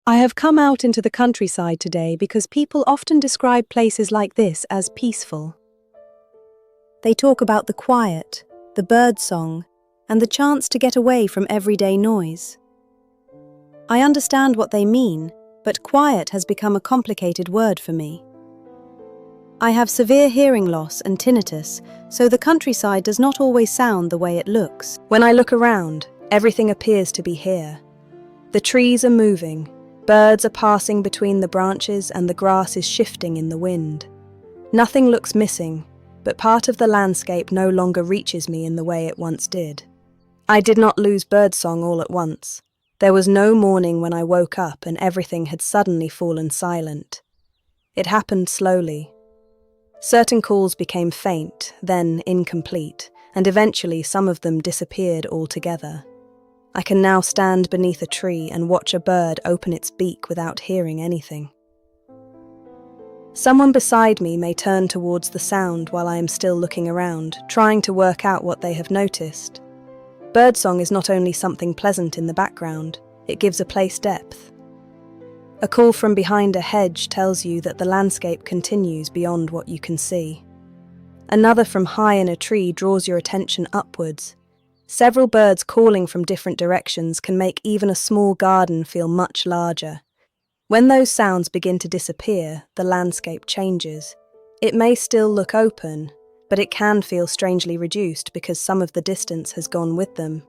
I have come out into the countryside today because people often describe places like this as peaceful. They talk about the quiet, the birdsong, and the chance to get away from everyday noise. I understand what they mean, but quiet has become a complicated word for me. I have severe hearing loss and tinnitus, so the countryside does not always sound the way it looks. When I look around, everything appears to be here. The trees are moving, birds are passing between the branches, and the grass is shifting in the wind. Nothing looks missing, but part of the landscape no longer reaches me in the way it once did. I did not lose birdsong all at once. There was no morning when I woke up and everything had suddenly fallen silent. It happened slowly. Certain calls became faint, then incomplete, and eventually some of them disappeared altogether. I can now stand beneath a tree and watch a bird open its beak without hearing anything. Someone beside me may turn towards the sound while I am still looking around, trying to work out what they have noticed. Birdsong is not only something pleasant in the background, it gives a place depth. A call from behind a hedge tells you that the landscape continues beyond what you can see. Another from high in a tree draws your attention upwards. Several birds calling from different directions can make even a small garden feel much larger. When those sounds begin to disappear, the landscape changes. It may still look open, but it can feel strangely reduced because some of the distance has gone with them.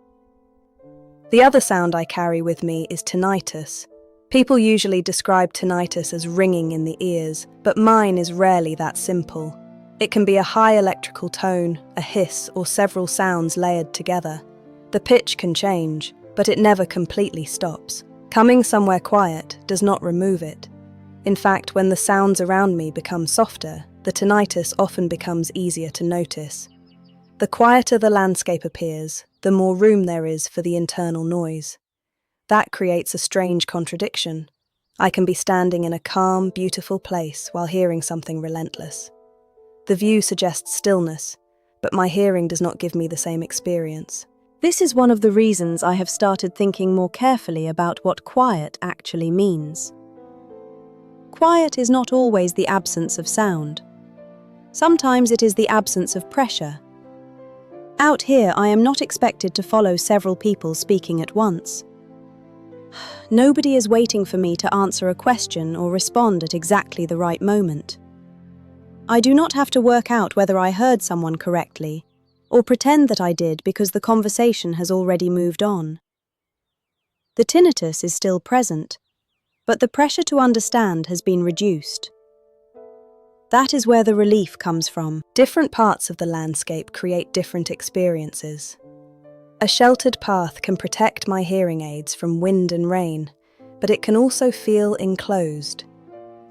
The other sound I carry with me is tinnitus. People usually describe tinnitus as ringing in the ears, but mine is rarely that simple. It can be a high electrical tone, a hiss, or several sounds layered together. The pitch can change, but it never completely stops. Coming somewhere quiet does not remove it. In fact, when the sounds around me become softer, the tinnitus often becomes easier to notice. The quieter the landscape appears, the more room there is for the internal noise. That creates a strange contradiction. I can be standing in a calm, beautiful place while hearing something relentless. The view suggests stillness, but my hearing does not give me the same experience. This is one of the reasons I have started thinking more carefully about what quiet actually means. Quiet is not always the absence of sound. Sometimes it is the absence of pressure. Out here, I am not expected to follow several people speaking at once. Nobody is waiting for me to answer a question or respond at exactly the right moment. I do not have to work out whether I heard someone correctly, or pretend that I did because the conversation has already moved on. The tinnitus is still present, but the pressure to understand has been reduced. That is where the relief comes from. Different parts of the landscape create different experiences. A sheltered path can protect my hearing aids from wind and rain, but it can also feel enclosed.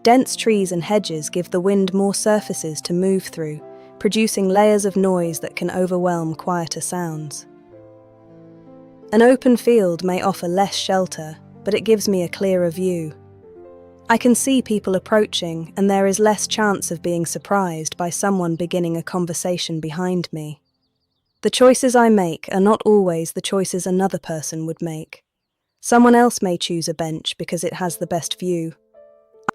Dense trees and hedges give the wind more surfaces to move through, producing layers of noise that can overwhelm quieter sounds. An open field may offer less shelter, but it gives me a clearer view. I can see people approaching, and there is less chance of being surprised by someone beginning a conversation behind me. The choices I make are not always the choices another person would make. Someone else may choose a bench because it has the best view.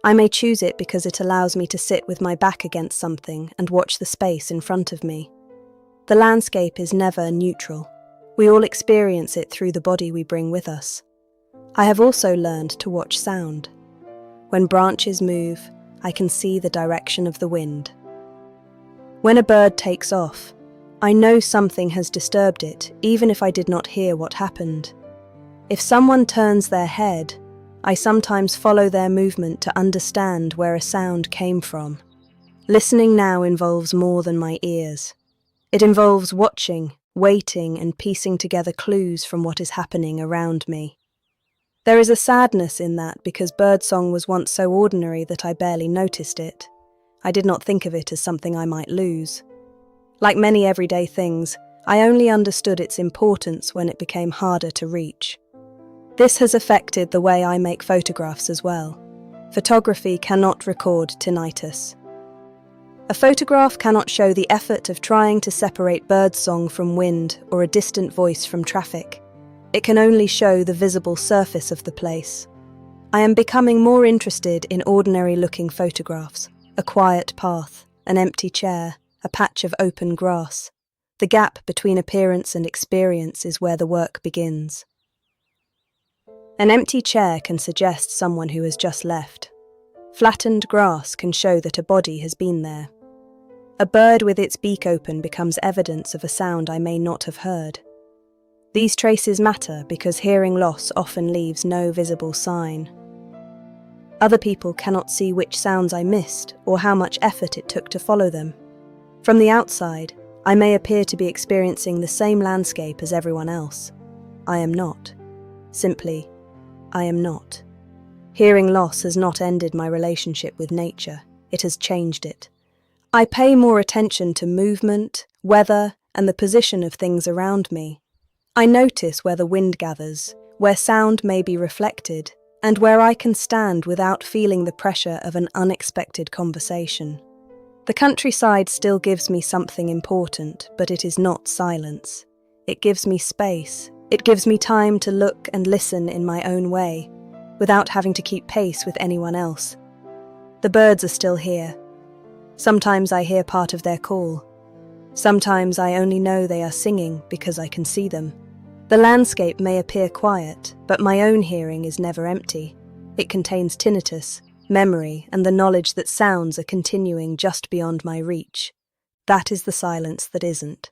I may choose it because it allows me to sit with my back against something and watch the space in front of me. The landscape is never neutral. We all experience it through the body we bring with us. I have also learned to watch sound. When branches move, I can see the direction of the wind. When a bird takes off, I know something has disturbed it, even if I did not hear what happened. If someone turns their head, I sometimes follow their movement to understand where a sound came from. Listening now involves more than my ears. It involves watching, waiting, and piecing together clues from what is happening around me. There is a sadness in that because birdsong was once so ordinary that I barely noticed it. I did not think of it as something I might lose. Like many everyday things, I only understood its importance when it became harder to reach. This has affected the way I make photographs as well. Photography cannot record tinnitus. A photograph cannot show the effort of trying to separate birdsong from wind or a distant voice from traffic. It can only show the visible surface of the place. I am becoming more interested in ordinary-looking photographs, a quiet path, an empty chair, a patch of open grass. The gap between appearance and experience is where the work begins. An empty chair can suggest someone who has just left. Flattened grass can show that a body has been there. A bird with its beak open becomes evidence of a sound I may not have heard. These traces matter because hearing loss often leaves no visible sign. Other people cannot see which sounds I missed or how much effort it took to follow them. From the outside, I may appear to be experiencing the same landscape as everyone else. I am not. Simply, I am not. Hearing loss has not ended my relationship with nature. It has changed it. I pay more attention to movement, weather, and the position of things around me. I notice where the wind gathers, where sound may be reflected, and where I can stand without feeling the pressure of an unexpected conversation. The countryside still gives me something important, but it is not silence. It gives me space. It gives me time to look and listen in my own way, without having to keep pace with anyone else. The birds are still here. Sometimes I hear part of their call. Sometimes I only know they are singing because I can see them. The landscape may appear quiet, but my own hearing is never empty. It contains tinnitus, memory, and the knowledge that sounds are continuing just beyond my reach. That is the silence that isn't.